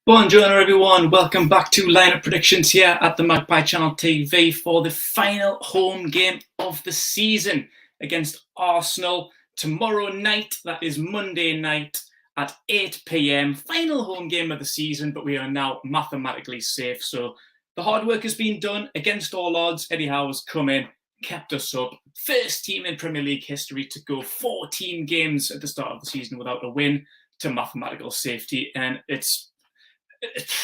Buongiorno everyone, welcome back to Lineup Predictions here at the Magpie Channel TV for the final home game of the season against Arsenal tomorrow night. That is Monday night at 8 p.m. Final home game of the season, but we are now mathematically safe. So the hard work has been done against all odds. Eddie Howe has come in, kept us up. First team in Premier League history to go 14 games at the start of the season without a win to mathematical safety, and it's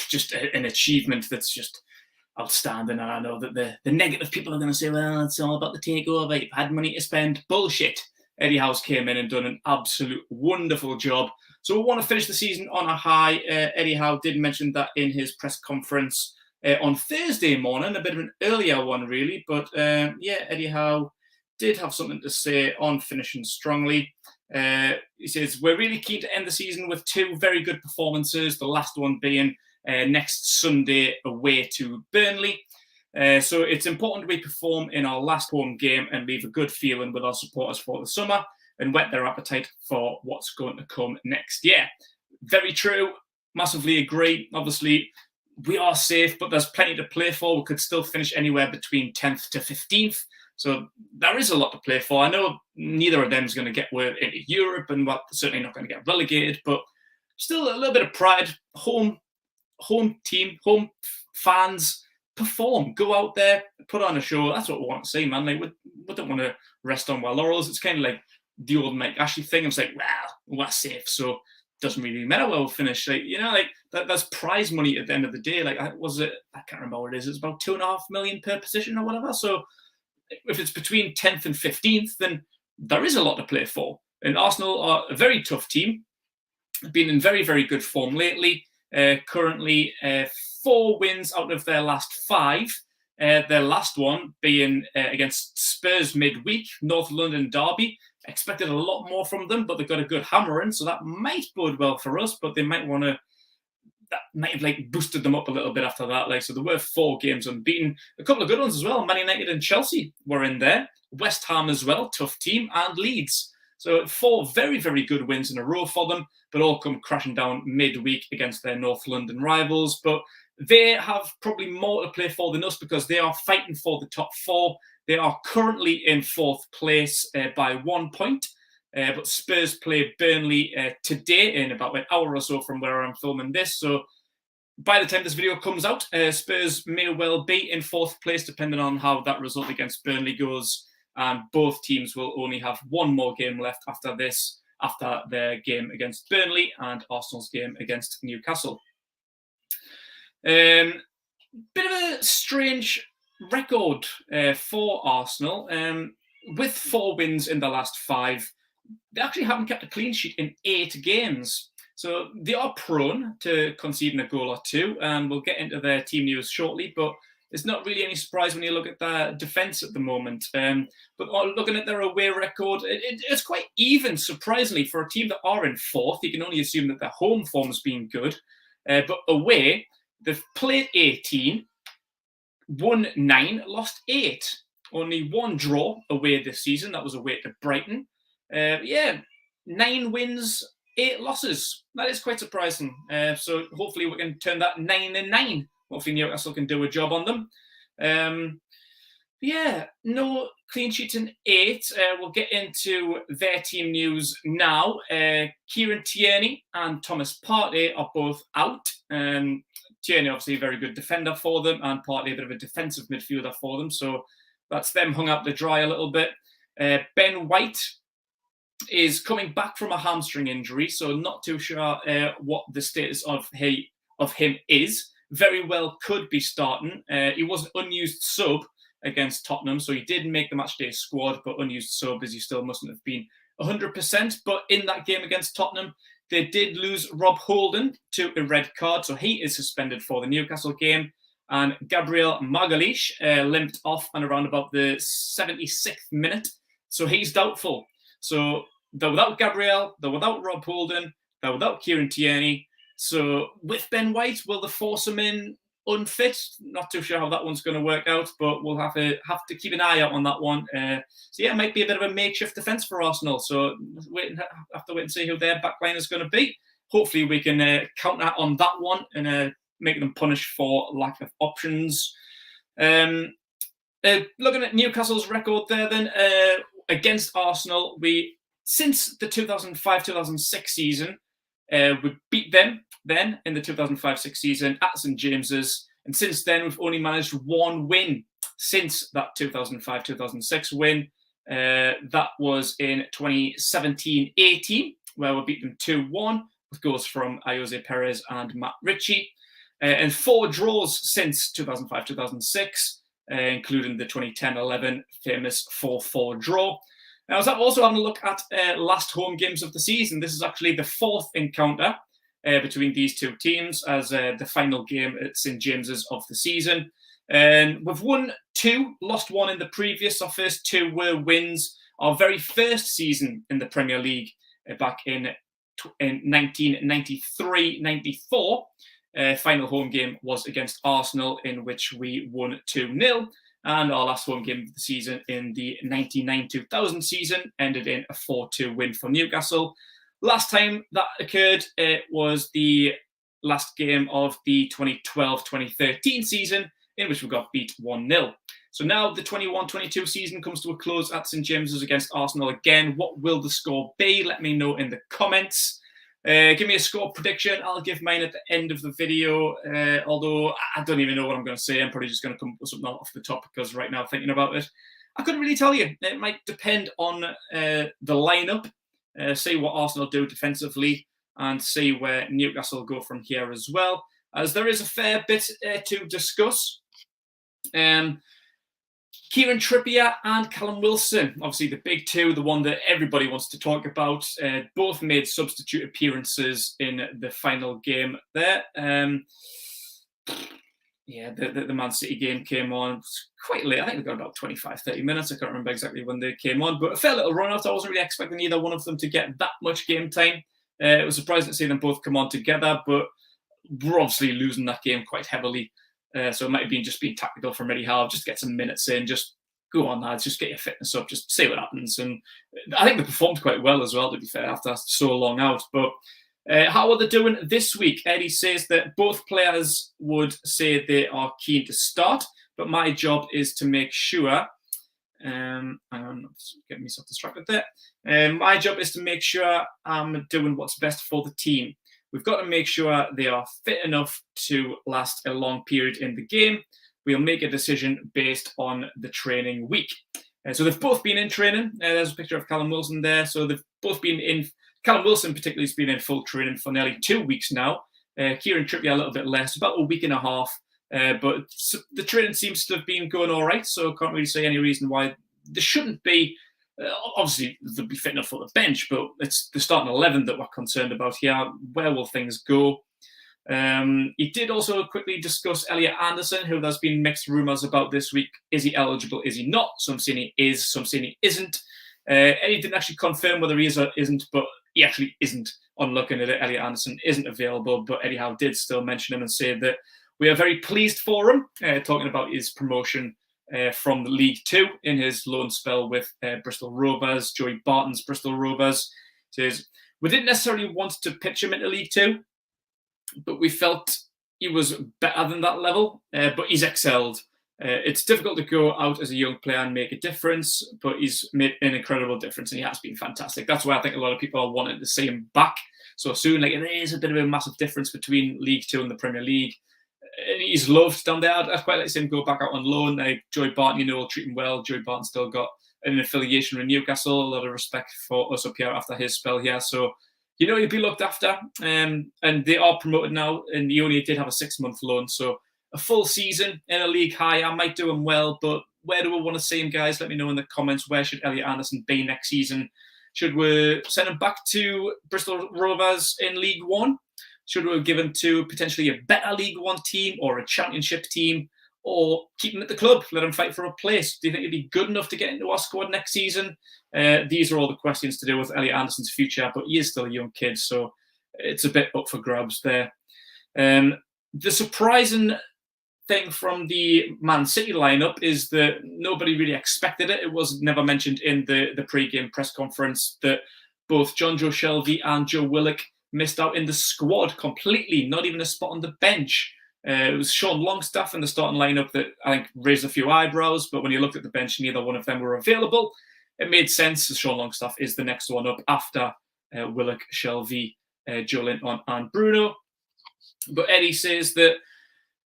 just an achievement that's just outstanding. And I know that the negative people are going to say, well, it's all about the takeover. You've had money to spend. Bullshit. Eddie Howe's came in and done an absolute wonderful job. So we want to finish the season on a high. Eddie Howe did mention that in his press conference on Thursday morning, a bit of an earlier one, really. But yeah, Eddie Howe did have something to say on finishing strongly. He says, we're really keen to end the season with two very good performances, the last one being next Sunday away to Burnley. So it's important we perform in our last home game and leave a good feeling with our supporters for the summer and whet their appetite for what's going to come next year. Very true. Massively agree. Obviously, we are safe, but there's plenty to play for. We could still finish anywhere between 10th to 15th. So there is a lot to play for. I know neither of them is going to get word into Europe, and certainly not going to get relegated, but still a little bit of pride. Home team, home fans, perform. Go out there, put on a show. That's what we want to see, man. Like, we don't want to rest on our laurels. It's kind of like the old Mike Ashley thing. It's like, well, we're safe, so it doesn't really matter where we finish. Like, you know, like that's prize money at the end of the day. Like, I can't remember what it is. It's about $2.5 million per position or whatever. So if it's between 10th and 15th, then there is a lot to play for. And Arsenal are a very tough team, been in very, very good form lately. Currently, 4 wins out of their last 5. Their last one being against Spurs midweek, North London derby. Expected a lot more from them, but they've got a good hammering, so that might bode well for us, but they might want to. That might have like boosted them up a little bit after that. Like, so there were 4 games unbeaten. A couple of good ones as well. Man United and Chelsea were in there. West Ham as well, tough team, and Leeds. So 4 very, very good wins in a row for them, but all come crashing down midweek against their North London rivals. But they have probably more to play for than us because they are fighting for the top 4. They are currently in 4th place by 1 point. But Spurs play Burnley today in about an hour or so from where I'm filming this. So by the time this video comes out, Spurs may well be in 4th place, depending on how that result against Burnley goes. And both teams will only have 1 more game left after this, after their game against Burnley and Arsenal's game against Newcastle. Bit of a strange record for Arsenal. With 4 wins in the last 5, they actually haven't kept a clean sheet in 8 games. So they are prone to conceding a goal or 2, and we'll get into their team news shortly, but it's not really any surprise when you look at their defence at the moment. But looking at their away record, it's quite even, surprisingly, for a team that are in 4th. You can only assume that their home form's been good. But away, they've played 18, won 9, lost 8. Only 1 draw away this season. That was away to Brighton. 9 wins, 8 losses. That is quite surprising. So hopefully we can turn that 9-9. Hopefully Newcastle can do a job on them. No clean sheets in 8. We'll get into their team news now. Kieran Tierney and Thomas Partey are both out. Tierney, obviously, a very good defender for them, and Partey a bit of a defensive midfielder for them. So that's them hung up to dry a little bit. Ben White is coming back from a hamstring injury, so not too sure what the status of him is. Very well could be starting. He was an unused sub against Tottenham, so he did make the matchday squad, but unused sub as he still mustn't have been 100%. But in that game against Tottenham, they did lose Rob Holding to a red card, so he is suspended for the Newcastle game. And Gabriel Magalhaes limped off and around about the 76th minute, so he's doubtful. So they're without Gabriel, they're without Rob Holding, they're without Kieran Tierney. So with Ben White, will they force him in unfit? Not too sure how that one's going to work out, but we'll have to keep an eye out on that one. So yeah, it might be a bit of a makeshift defence for Arsenal. So have to wait and see who their backline is going to be. hopefully we can counter on that one and make them punish for lack of options. Looking at Newcastle's record there then, against Arsenal, since the 2005-2006 season, we beat them then in the 2005-06 season at St James's, and since then we've only managed one win since that 2005-2006 win. That was in 2017-18, where we beat them 2-1 with goals from Jose Perez and Matt Ritchie, and 4 draws since 2005-2006, including the 2010-11 famous 4-4 draw. I was also having a look at last home games of the season. This is actually the 4th encounter between these two teams as the final game at St James's of the season. And we've won 2, lost 1 in the previous. Our first 2 were wins. Our very first season in the Premier League back in 1993-94. Final home game was against Arsenal, in which we won 2-0. And our last home game of the season in the 99-2000 season ended in a 4-2 win for Newcastle. Last time that occurred, it was the last game of the 2012-2013 season, in which we got beat 1-0. So now the 21-22 season comes to a close at St James's against Arsenal again. What will the score be? Let me know in the comments. Give me a score prediction. I'll give mine at the end of the video, although I don't even know what I'm going to say. I'm probably just going to come up with something off the top because right now, thinking about it, I couldn't really tell you. It might depend on the lineup, see what Arsenal do defensively, and see where Newcastle go from here as well, as there is a fair bit to discuss. Kieran Trippier and Callum Wilson, obviously the big two, the one that everybody wants to talk about, both made substitute appearances in the final game there. The Man City game came on quite late. I think they got about 25, 30 minutes. I can't remember exactly when they came on, but a fair little run out. I wasn't really expecting either one of them to get that much game time. It was surprising to see them both come on together, but we're obviously losing that game quite heavily. So it might have been just being tactical from Eddie Howe, just get some minutes in, just go on, lads, just get your fitness up, just see what happens. And I think they performed quite well as well, to be fair, after so long out. But how are they doing this week? Eddie says that both players would say they are keen to start, but my job is to make sure. I'm getting myself distracted there. My job is to make sure I'm doing what's best for the team. We've got to make sure they are fit enough to last a long period in the game. We'll make a decision based on the training week. So they've both been in training. There's a picture of Callum Wilson there. So they've both been in. Callum Wilson particularly has been in full training for nearly 2 weeks now. Kieran Trippier a little bit less, about a week and a half. But the training seems to have been going all right. So I can't really say any reason why there shouldn't be. Obviously, they'll be fit enough for the bench, but it's the starting 11 that we're concerned about here. Where will things go? He did also quickly discuss Elliot Anderson, who there's been mixed rumours about this week. Is he eligible? Is he not? Some saying he is, some saying he isn't. Eddie didn't actually confirm whether he is or isn't, but he actually isn't. On looking at it, Elliot Anderson isn't available, but Eddie Howe did still mention him and say that we are very pleased for him, talking about his promotion from the League Two in his loan spell with Bristol Rovers, Joey Barton's Bristol Rovers. Says, we didn't necessarily want to pitch him into League Two, but we felt he was better than that level, but he's excelled. It's difficult to go out as a young player and make a difference, but he's made an incredible difference and he has been fantastic. That's why I think a lot of people are wanting to see him back so soon. Like, there is a bit of a massive difference between League Two and the Premier League. And he's loved down there. I'd quite like to see him go back out on loan. Joey Barton, will treat him well. Joey Barton still got an affiliation with Newcastle. A lot of respect for us up here after his spell here. So, he'll be looked after. And they are promoted now. And he only did have a 6-month loan. So a full season in a league high, I might do him well. But where do we want to see him, guys? Let me know in the comments. Where should Elliot Anderson be next season? Should we send him back to Bristol Rovers in League One? Should we give him to potentially a better League One team or a Championship team, or keep him at the club, let him fight for a place? Do you think he'd be good enough to get into our squad next season? These are all the questions to do with Elliot Anderson's future, but he is still a young kid, so it's a bit up for grabs there. The surprising thing from the Man City lineup is that nobody really expected it. It was never mentioned in the pre-game press conference that both John Joe Shelby and Joe Willock missed out in the squad completely, not even a spot on the bench. It was Sean Longstaff in the starting lineup that I think raised a few eyebrows, but when you looked at the bench, neither one of them were available. It made sense, as Sean Longstaff is the next one up after Willock, Shelvey, Joe Linton and Bruno. But Eddie says that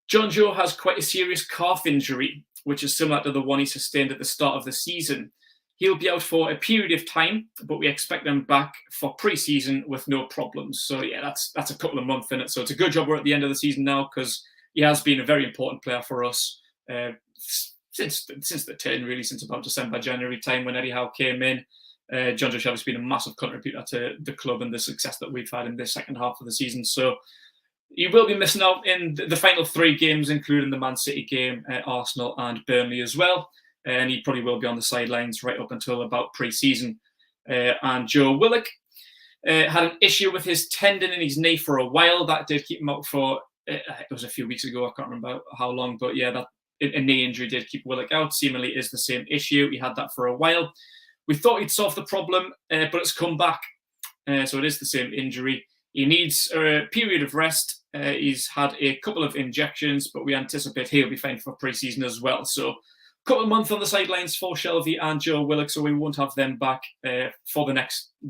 John Joe has quite a serious calf injury, which is similar to the one he sustained at the start of the season. He'll be out for a period of time, but we expect him back for pre-season with no problems. So yeah, that's a couple of months in it. So it's a good job we're at the end of the season now, because he has been a very important player for us since the turn, really, since about December, January time when Eddie Howe came in. John Joe Shelvey has been a massive contributor to the club and the success that we've had in the second half of the season. So he will be missing out in the final 3 games, including the Man City game, Arsenal and Burnley as well. And he probably will be on the sidelines right up until about pre-season. And Joe Willock had an issue with his tendon in his knee for a while. That did keep him out for, it was a few weeks ago, I can't remember how long, but yeah, that a knee injury did keep Willock out. Seemingly is the same issue. He had that for a while. We thought he'd solved the problem, but it's come back. So it is the same injury. He needs a period of rest. He's had a couple of injections, but we anticipate he'll be fine for pre-season as well. So a couple of months on the sidelines for Shelvey and Joe Willock, so we won't have them back for the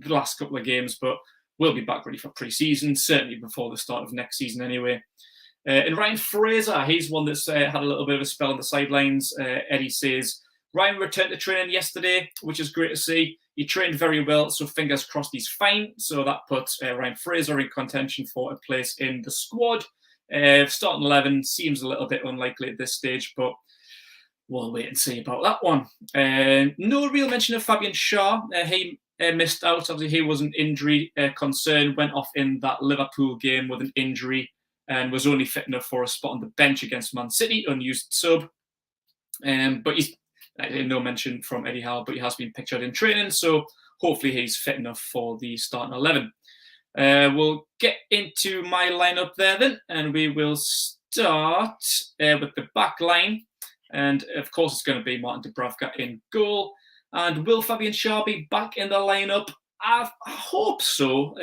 last couple of games, but we'll be back ready for pre-season, certainly before the start of next season anyway. And Ryan Fraser, he's one that's had a little bit of a spell on the sidelines. Eddie says, Ryan returned to training yesterday, which is great to see. He trained very well, so fingers crossed he's fine. So that puts Ryan Fraser in contention for a place in the squad. Starting 11 seems a little bit unlikely at this stage, but we'll wait and see about that one. No real mention of Fabian Schär. He missed out. Obviously, he was an injury concern, went off in that Liverpool game with an injury and was only fit enough for a spot on the bench against Man City, unused sub. But he's no mention from Eddie Howe, but he has been pictured in training, so hopefully he's fit enough for the starting 11. We'll get into my lineup there then, and we will start with the back line. And of course, it's going to be Martin Dubravka in goal. And will Fabian Schär be back in the lineup? I hope so.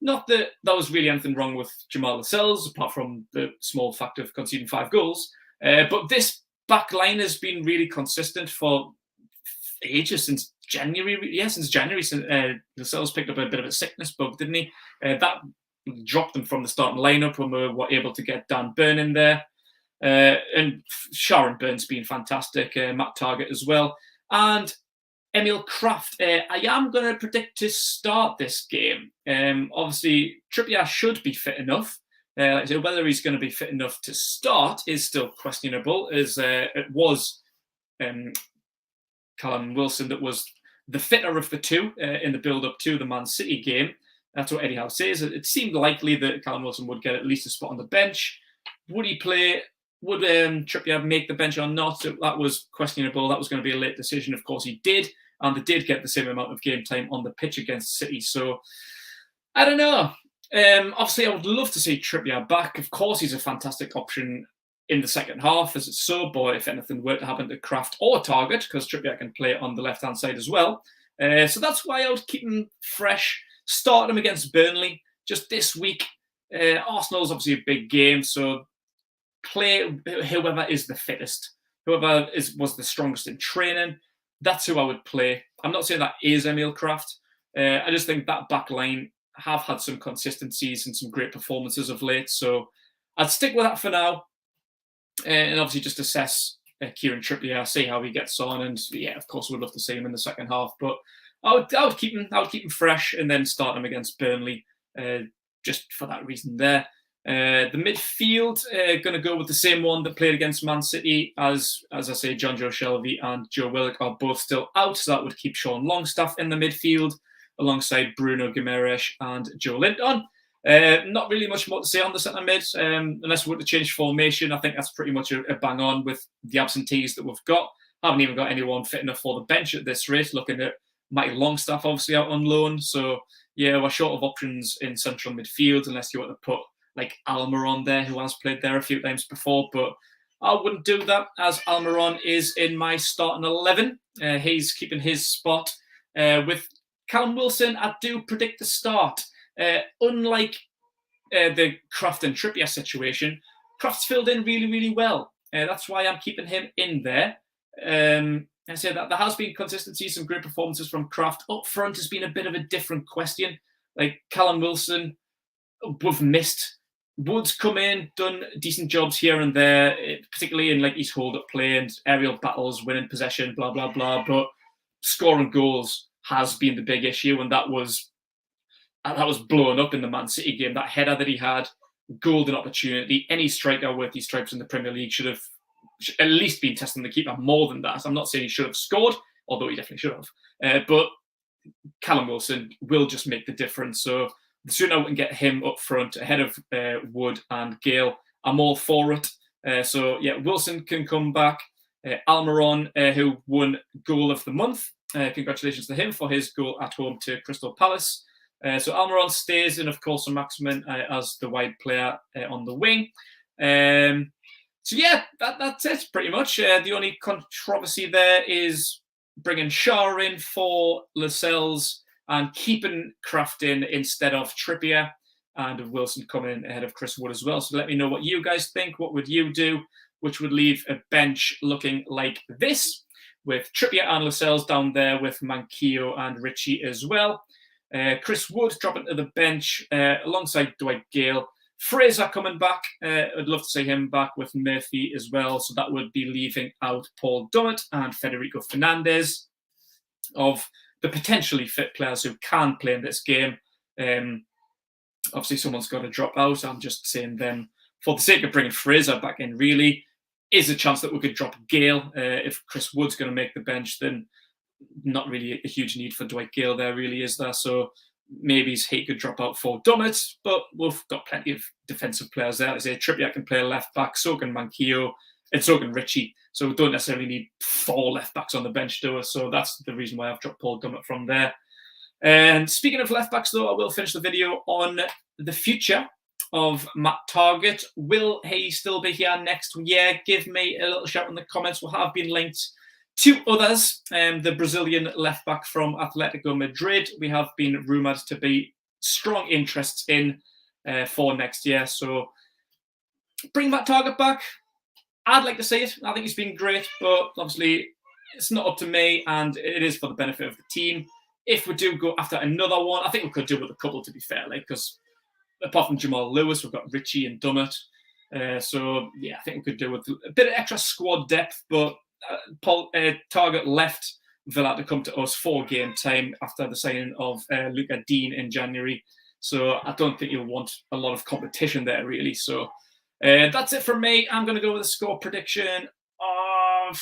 Not that there was really anything wrong with Jamal Lascelles, apart from the small fact of conceding 5 goals. But this back line has been really consistent for ages, since January. Yeah, since January. Since Lascelles picked up a bit of a sickness bug, didn't he? That dropped them from the starting lineup when we were able to get Dan Burn in there. And Sharon Burns being fantastic, Matt Targett as well. And Emil Kraft, I am going to predict to start this game. Obviously, Trippier should be fit enough. So whether he's going to be fit enough to start is still questionable, as it was Callum Wilson that was the fitter of the two in the build-up to the Man City game. That's what Eddie Howe says. It seemed likely that Callum Wilson would get at least a spot on the bench. Would he play? Would Trippier make the bench or not? So that was questionable. That was going to be a late decision. Of course, he did. And they did get the same amount of game time on the pitch against City. So, I don't know. Obviously, I would love to see Trippier back. Of course, he's a fantastic option in the second half as a sub, or if anything were to happen to Kraft or Target, because Trippier can play on the left-hand side as well. So that's why I would keep him fresh. Start him against Burnley just this week. Arsenal's obviously a big game, so play whoever is the fittest, whoever was the strongest in training. That's who I would play. I'm not saying that is Emil Kraft. I just think that back line have had some consistencies and some great performances of late. So I'd stick with that for now. And obviously just assess Kieran Trippier, see how he gets on. And yeah, of course, we'd love to see him in the second half. But I would keep him fresh and then start him against Burnley just for that reason there. The midfield going to go with the same one that played against Man City, as I say, John Joe Shelvey and Joe Willock are both still out, so that would keep Sean Longstaff in the midfield alongside Bruno Guimaraes and Joe Linton. Not really much more to say on the centre mid, unless we want to change formation. I think that's pretty much a bang on with the absentees that we've got. Haven't even got anyone fit enough for the bench at this rate, looking at Mighty Longstaff obviously out on loan. So yeah, we're short of options in central midfield unless you want to put like Almiron there, who has played there a few times before, but I wouldn't do that, as Almiron is in my starting 11. He's keeping his spot. With Callum Wilson, I do predict the start. Unlike the Krafth and Trippier situation, Krafth's filled in really, really well. That's why I'm keeping him in there. I say that there has been consistency, some great performances from Krafth. Up front has been a bit of a different question. Like Callum Wilson, we've missed. Wood's come in, done decent jobs here and there, particularly in like his hold-up play and aerial battles, winning possession, blah, blah, blah. But scoring goals has been the big issue, and that was blown up in the Man City game. That header that he had, golden opportunity. Any striker worth his stripes in the Premier League should have at least been testing the keeper more than that. I'm not saying he should have scored, although he definitely should have. But Callum Wilson will just make the difference. So the sooner we can get him up front ahead of Wood and Gale, I'm all for it. So yeah, Wilson can come back. Almiron, who won Goal of the Month. Congratulations to him for his goal at home to Crystal Palace. So Almiron stays in, of course, Maximin as the wide player on the wing. So yeah, that's it pretty much. The only controversy there is bringing Shaw in for Lascelles and keeping Krafth in instead of Trippier, and Wilson coming in ahead of Chris Wood as well. So let me know what you guys think. What would you do? Which would leave a bench looking like this, with Trippier and Lascelles down there, with Manquillo and Ritchie as well. Chris Wood dropping to the bench alongside Dwight Gale. Fraser coming back. I'd love to see him back with Murphy as well. So that would be leaving out Paul Dummett and Federico Fernandez of the potentially fit players who can play in this game. Obviously, someone's got to drop out. I'm just saying then, for the sake of bringing Fraser back in, really, is a chance that we could drop Gale. If Chris Wood's going to make the bench, then not really a huge need for Dwight Gale there, really, is there? So maybe he could drop out for Dummett, but we've got plenty of defensive players there. As I say, Trippier can play left back, so can Manquillo, and so can Ritchie. So we don't necessarily need 4 left backs on the bench, do we? So that's the reason why I've dropped Paul Dummett from there. And speaking of left backs, though, I will finish the video on the future of Matt Targett. Will he still be here next year? Give me a little shout in the comments. We'll have been linked to others. The Brazilian left back from Atletico Madrid, we have been rumoured to be strong interests in for next year. So bring Matt Targett back. I'd like to see it. I think he's been great, but obviously it's not up to me, and it is for the benefit of the team. If we do go after another one, I think we could do with a couple, to be fair, because apart from Jamal Lewis, we've got Ritchie and Dummett. So yeah, I think we could do with a bit of extra squad depth, but Targett left Villa to come to us for game time after the signing of Luca Dean in January. So I don't think you'll want a lot of competition there, really. So that's it from me. I'm going to go with a score prediction of...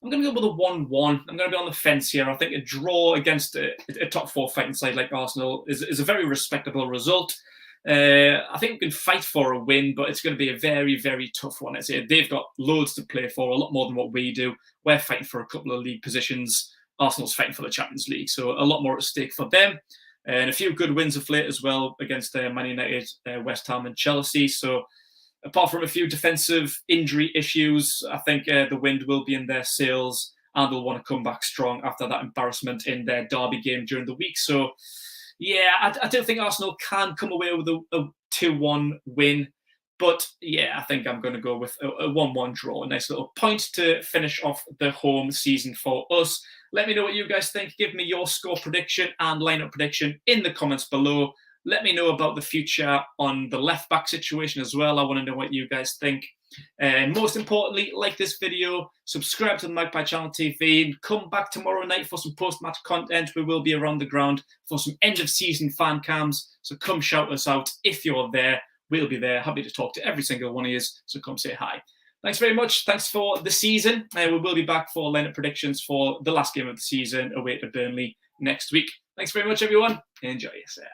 I'm going to go with a 1-1. I'm going to be on the fence here. I think a draw against a top 4 fighting side like Arsenal is a very respectable result. I think we can fight for a win, but it's going to be a very, very tough one. They've got loads to play for, a lot more than what we do. We're fighting for a couple of league positions. Arsenal's fighting for the Champions League, so a lot more at stake for them. And a few good wins of late as well against Man United, West Ham and Chelsea. So apart from a few defensive injury issues, I think the wind will be in their sails, and they'll want to come back strong after that embarrassment in their derby game during the week. So yeah, I don't think Arsenal can come away with a 2-1 win. But yeah, I think I'm going to go with a 1-1 draw. A nice little point to finish off the home season for us. Let me know what you guys think. Give me your score prediction and lineup prediction in the comments below. Let me know about the future on the left back situation as well. I want to know what you guys think. And most importantly, like this video, subscribe to the Magpie Channel TV, and come back tomorrow night for some post-match content. We will be around the ground for some end-of-season fan cams. So come shout us out if you're there. We'll be there. Happy to talk to every single one of you. So come say hi. Thanks very much. Thanks for the season. We will be back for lineup predictions for the last game of the season away to Burnley next week. Thanks very much, everyone. Enjoy yourself.